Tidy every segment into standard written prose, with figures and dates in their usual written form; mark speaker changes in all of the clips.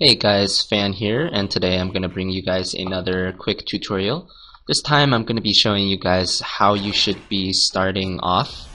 Speaker 1: Hey guys, Fan here, and today I'm going to bring you guys another quick tutorial. This time I'm going to be showing you guys how you should be starting off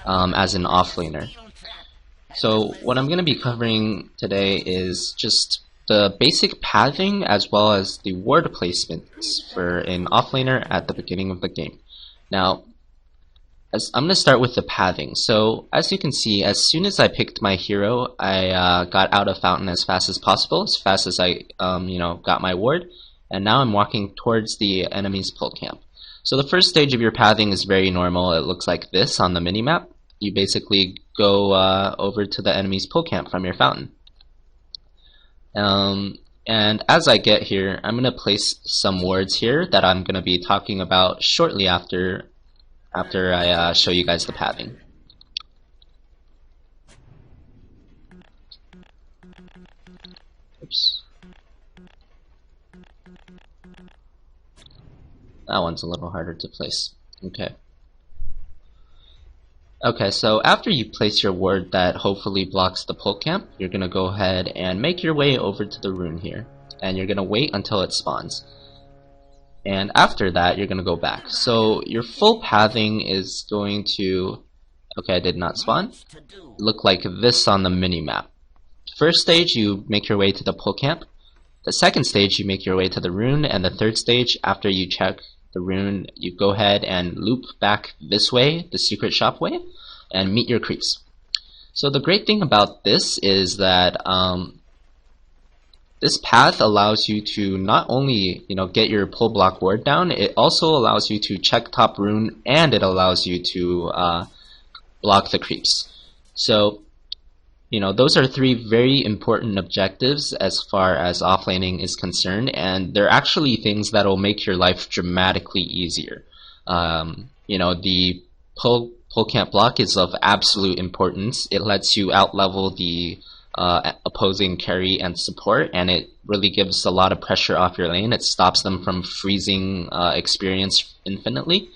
Speaker 1: as an offlaner. So what I'm going to be covering today is just the basic pathing as well as the ward placements for an offlaner at the beginning of the game. Now, I'm going to start with the pathing. So as you can see, as soon as I picked my hero, I got out of fountain as fast as I got my ward, and now I'm walking towards the enemy's pull camp. So the first stage of your pathing is very normal. It looks like this on the minimap. You basically go over to the enemy's pull camp from your fountain. And as I get here, I'm going to place some wards here that I'm going to be talking about shortly after I show you guys the pathing. Oops. That one's a little harder to place. Okay, so after you place your ward that hopefully blocks the pull camp, you're going to go ahead and make your way over to the rune here. And you're going to wait until it spawns. And after that, you're going to go back. So your full pathing is going to, okay, I did not spawn, look like this on the minimap. First stage, you make your way to the pull camp. The second stage, you make your way to the rune. And the third stage, after you check the rune, you go ahead and loop back this way, the secret shop way, and meet your creeps. So the great thing about this is that this path allows you to not only get your pull block ward down, it also allows you to check top rune, and it allows you to block the creeps. So those are three very important objectives as far as offlaning is concerned, and they're actually things that will make your life dramatically easier. The pull camp block is of absolute importance. It lets you outlevel the opposing carry and support, and it really gives a lot of pressure off your lane. It stops them from freezing experience infinitely.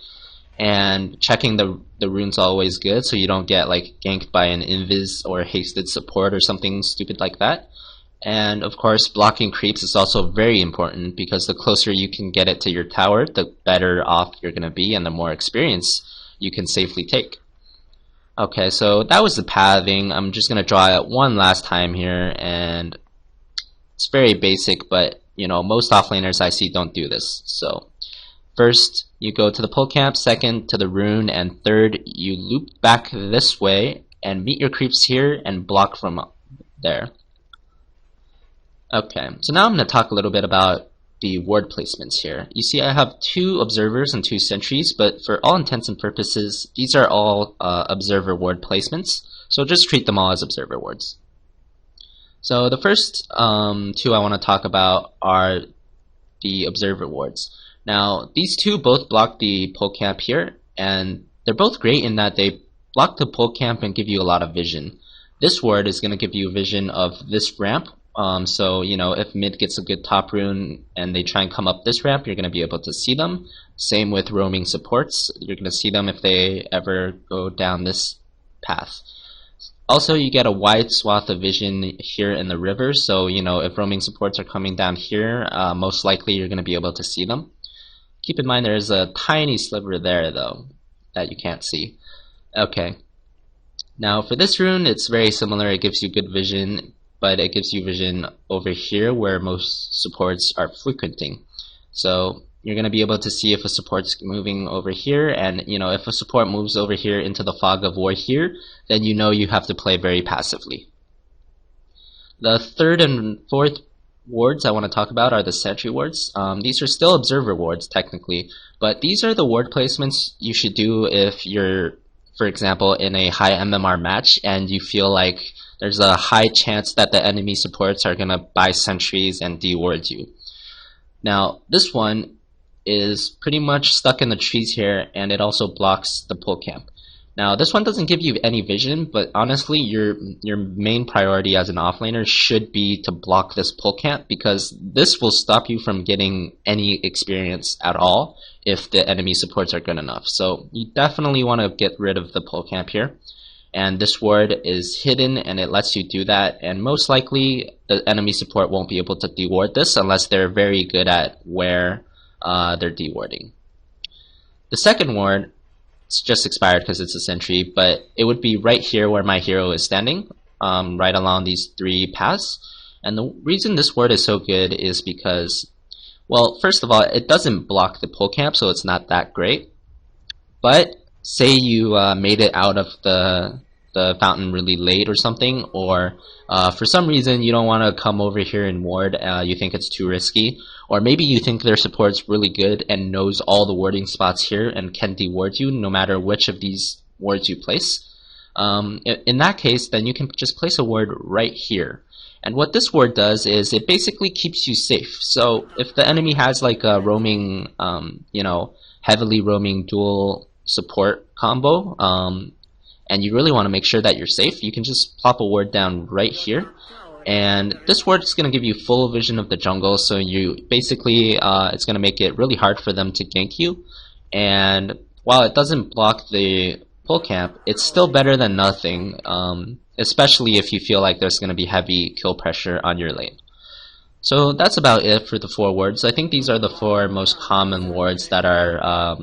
Speaker 1: And checking the rune's always good, so you don't get like ganked by an invis or hasted support or something stupid like that. And of course, blocking creeps is also very important, because the closer you can get it to your tower, the better off you're gonna be and the more experience you can safely take. Okay, so that was the pathing. I'm just gonna draw it one last time here, and it's very basic, but most offlaners I see don't do this. So first, you go to the pull camp, second to the rune, and third, you loop back this way and meet your creeps here and block from there. Okay, so now I'm going to talk a little bit about the ward placements here. You see I have 2 observers and 2 sentries, but for all intents and purposes, these are all observer ward placements, so just treat them all as observer wards. So the first 2 I want to talk about are the observer wards. Now, these 2 both block the pull camp here, and they're both great in that they block the pull camp and give you a lot of vision. This ward is going to give you vision of this ramp, so if mid gets a good top rune and they try and come up this ramp, you're going to be able to see them. Same with roaming supports, you're going to see them if they ever go down this path. Also, you get a wide swath of vision here in the river, so if roaming supports are coming down here, most likely you're going to be able to see them. Keep in mind there's a tiny sliver there though that you can't see. Okay, now for this rune it's very similar. It gives you good vision, but it gives you vision over here where most supports are frequenting. So you're going to be able to see if a support's moving over here, and if a support moves over here into the fog of war here, then you have to play very passively. The third and fourth wards I want to talk about are the sentry wards. These are still observer wards technically, but these are the ward placements you should do if you're, for example, in a high MMR match and you feel like there's a high chance that the enemy supports are going to buy sentries and de-ward you. Now, this one is pretty much stuck in the trees here, and it also blocks the pull camp. Now, this one doesn't give you any vision, but honestly, your main priority as an offlaner should be to block this pull camp, because this will stop you from getting any experience at all if the enemy supports are good enough. So you definitely want to get rid of the pull camp here. and this ward is hidden and it lets you do that, and most likely the enemy support won't be able to deward this unless they're very good at where they're dewarding. The second ward, it's just expired because it's a sentry, but it would be right here where my hero is standing, right along these three paths. And the reason this ward is so good is because, well, first of all, it doesn't block the pull camp, so it's not that great. But say you made it out of the fountain really late or something, or for some reason you don't want to come over here and ward, you think it's too risky, or maybe you think their support's really good and knows all the warding spots here and can deward you no matter which of these wards you place. In that case, then you can just place a ward right here. And what this ward does is it basically keeps you safe. So if the enemy has like a roaming, heavily roaming dual support combo, and you really want to make sure that you're safe, you can just plop a ward down right here. And this ward is going to give you full vision of the jungle, so you basically, it's going to make it really hard for them to gank you. And while it doesn't block the pull camp, it's still better than nothing, especially if you feel like there's going to be heavy kill pressure on your lane. So that's about it for the 4 wards. I think these are the 4 most common wards that are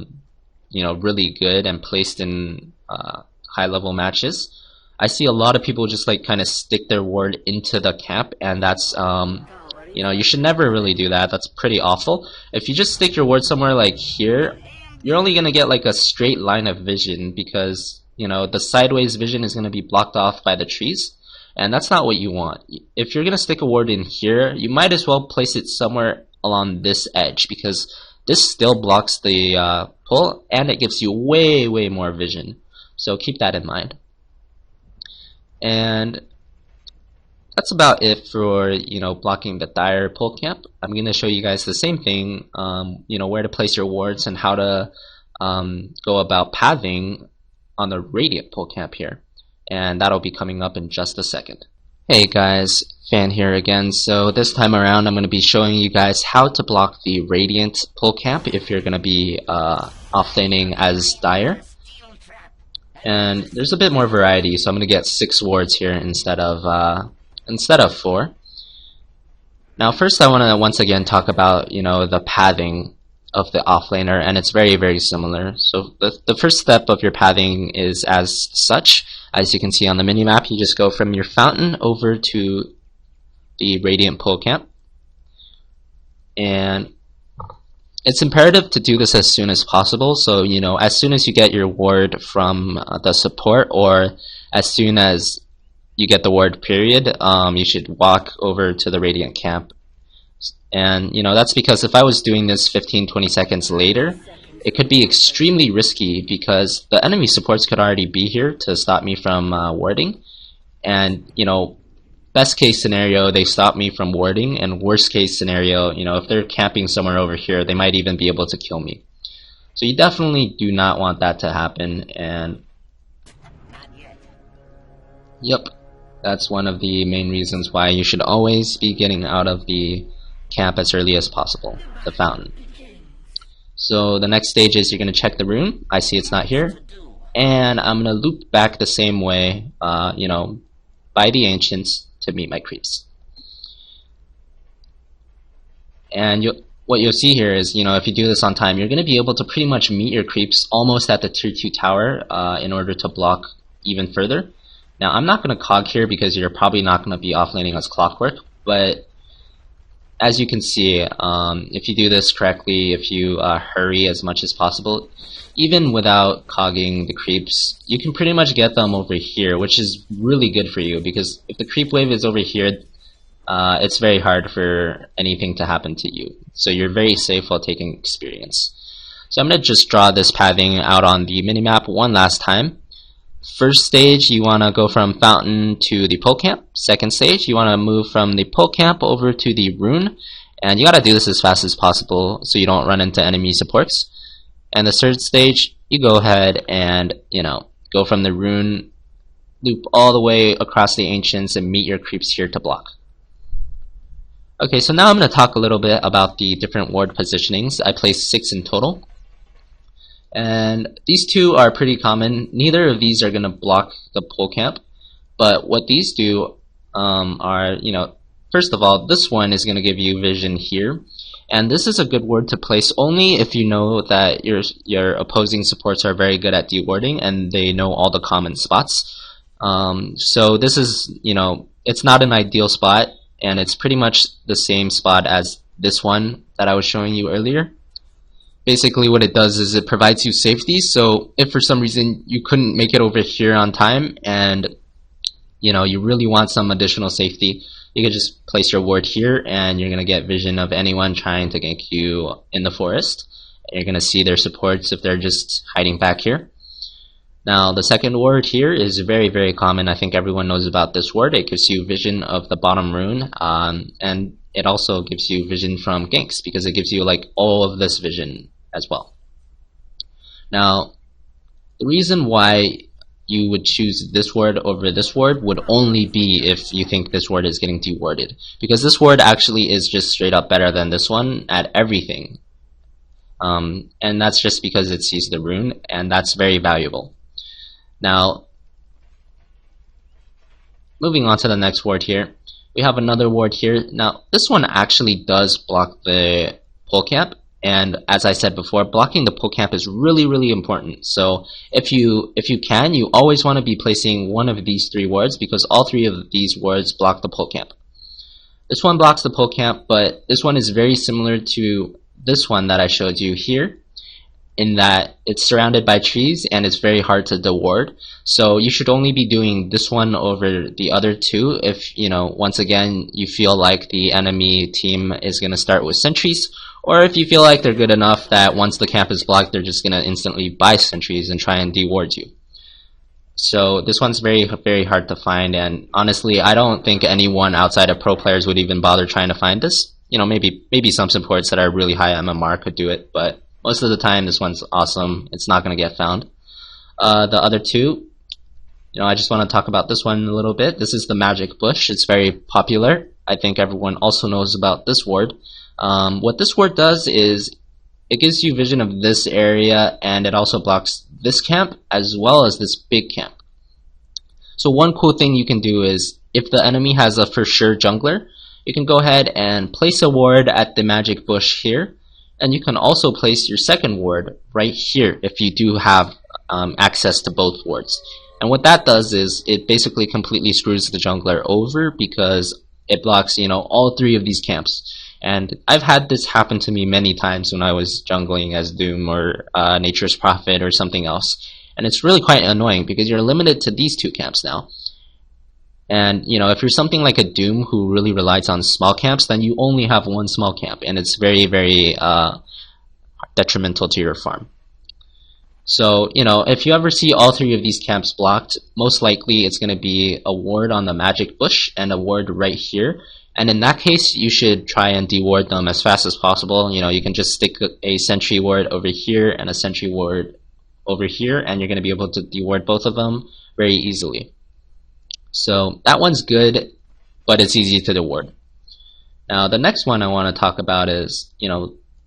Speaker 1: really good and placed in high level matches. I see a lot of people just like kind of stick their ward into the camp, and that's you should never really do that. That's pretty awful. If you just stick your ward somewhere like here, you're only gonna get like a straight line of vision, because the sideways vision is gonna be blocked off by the trees, and that's not what you want. If you're gonna stick a ward in here, you might as well place it somewhere along this edge, because this still blocks the pull, and it gives you way more vision. So keep that in mind. And that's about it for blocking the dire pull camp. I'm going to show you guys the same thing, where to place your wards and how to go about pathing on the radiant pull camp here, and that'll be coming up in just a second. Hey guys, Fan here again. So this time around I'm going to be showing you guys how to block the radiant pull camp if you're going to be offlaning as dire. And there's a bit more variety, so I'm going to get 6 wards here instead of 4. Now first I want to once again talk about the pathing of the offlaner, and it's very similar. So the first step of your pathing is as such. As you can see on the minimap, you just go from your fountain over to the radiant pull camp, and it's imperative to do this as soon as possible. So as soon as you get your ward from the support, or as soon as you get the ward period, you should walk over to the radiant camp. And that's because if I was doing this 15-20 seconds later, it could be extremely risky, because the enemy supports could already be here to stop me from warding, and best case scenario they stop me from warding, and worst case scenario, if they're camping somewhere over here, they might even be able to kill me. So you definitely do not want that to happen, and yep, that's one of the main reasons why you should always be getting out of the camp as early as possible, the fountain. So the next stage is you're going to check the rune. I see it's not here, and I'm going to loop back the same way, by the ancients to meet my creeps. And what you'll see here is, if you do this on time, you're going to be able to pretty much meet your creeps almost at the tier 2 tower in order to block even further. Now I'm not going to cog here because you're probably not going to be offlaning as clockwork, but as you can see, if you do this correctly, if you hurry as much as possible, even without cogging the creeps, you can pretty much get them over here, which is really good for you, because if the creep wave is over here, it's very hard for anything to happen to you. So you're very safe while taking experience. So I'm going to just draw this pathing out on the minimap one last time. First stage, you want to go from fountain to the pull camp. Second stage, you want to move from the pull camp over to the rune, and you got to do this as fast as possible so you don't run into enemy supports. And the third stage, you go ahead and go from the rune, loop all the way across the ancients, and meet your creeps here to block. Okay, so now I'm going to talk a little bit about the different ward positionings. I placed 6 in total. And these two are pretty common. Neither of these are going to block the pole camp, but what these do are, first of all, this one is going to give you vision here. And this is a good ward to place only if you know that your opposing supports are very good at dewarding and they know all the common spots. So this is, it's not an ideal spot, and it's pretty much the same spot as this one that I was showing you earlier. Basically what it does is it provides you safety, so if for some reason you couldn't make it over here on time and you really want some additional safety, you can just place your ward here and you're going to get vision of anyone trying to gank you in the forest. You're going to see their supports if they're just hiding back here. Now the second ward here is very, very common. I think everyone knows about this ward. It gives you vision of the bottom rune, and it also gives you vision from ganks because it gives you like all of this vision as well. Now the reason why you would choose this ward over this ward would only be if you think this ward is getting dewarded, because this ward actually is just straight up better than this one at everything, and that's just because it sees the rune, and that's very valuable. Now moving on to the next ward here, we have another ward here. Now this one actually does block the pole camp, and as I said before, blocking the pole camp is really, really important. So if you can, you always want to be placing one of these three wards, because all three of these wards block the pole camp. This one blocks the pole camp, but this one is very similar to this one that I showed you here, in that it's surrounded by trees and it's very hard to deward. So you should only be doing this one over the other two if, once again, you feel like the enemy team is going to start with sentries, or if you feel like they're good enough that once the camp is blocked, they're just going to instantly buy sentries and try and deward you. So this one's very, very hard to find, and honestly, I don't think anyone outside of pro players would even bother trying to find this. Maybe some supports that are really high MMR could do it, but most of the time this one's awesome. It's not going to get found. The other two, I just want to talk about this one a little bit. This is the magic bush. It's very popular. I think everyone also knows about this ward. What this ward does is it gives you vision of this area, and it also blocks this camp as well as this big camp. So one cool thing you can do is, if the enemy has a for sure jungler, you can go ahead and place a ward at the magic bush here, and you can also place your second ward right here if you do have access to both wards. And what that does is it basically completely screws the jungler over, because it blocks all three of these camps. And I've had this happen to me many times when I was jungling as Doom or Nature's Prophet or something else. And it's really quite annoying because you're limited to these two camps now. And if you're something like a Doom who really relies on small camps, then you only have one small camp, and it's very, very detrimental to your farm. So if you ever see all three of these camps blocked, most likely it's going to be a ward on the magic bush and a ward right here. And in that case, you should try and deward them as fast as possible. You can just stick a sentry ward over here and a sentry ward over here, and you're going to be able to deward both of them very easily. So that one's good, but it's easy to deward. Now the next one I want to talk about is,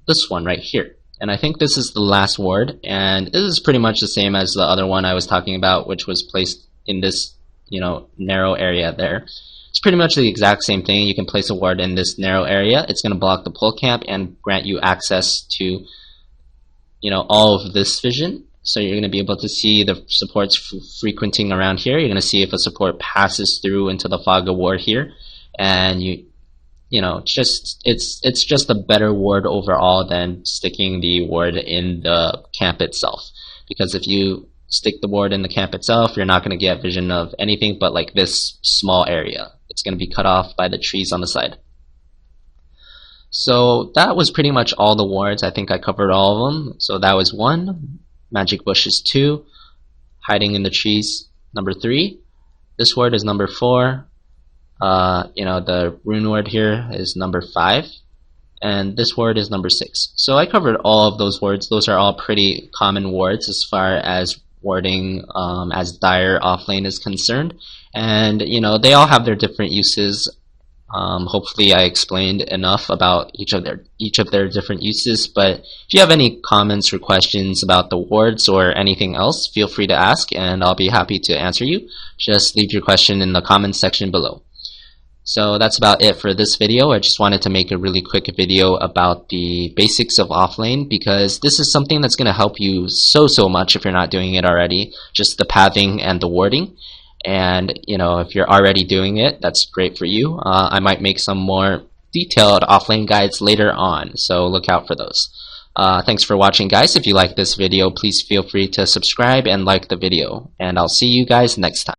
Speaker 1: this one right here. And I think this is the last ward, and this is pretty much the same as the other one I was talking about, which was placed in this, narrow area there. It's pretty much the exact same thing. You can place a ward in this narrow area. It's going to block the pole camp and grant you access to, all of this vision. So you're going to be able to see the supports frequenting around here. You're going to see if a support passes through into the fog of ward here, and it's just a better ward overall than sticking the ward in the camp itself. Because if you stick the ward in the camp itself, you're not going to get vision of anything but like this small area. It's going to be cut off by the trees on the side. So that was pretty much all the wards. I think I covered all of them. So that was 1. Magic bush is 2. Hiding in the trees, number 3. This word is number 4. The rune word here is number 5. And this word is number 6. So I covered all of those words. Those are all pretty common words as far as wording as dire offlane is concerned. And they all have their different uses. Hopefully I explained enough about each of their different uses, but if you have any comments or questions about the wards or anything else, feel free to ask and I'll be happy to answer you. Just leave your question in the comments section below. So that's about it for this video. I just wanted to make a really quick video about the basics of Offlane because this is something that's going to help you so much if you're not doing it already, just the pathing and the warding. And if you're already doing it, that's great for you. I might make some more detailed Offlane guides later on, so look out for those. Thanks for watching, guys. If you like this video, please feel free to subscribe and like the video, and I'll see you guys next time.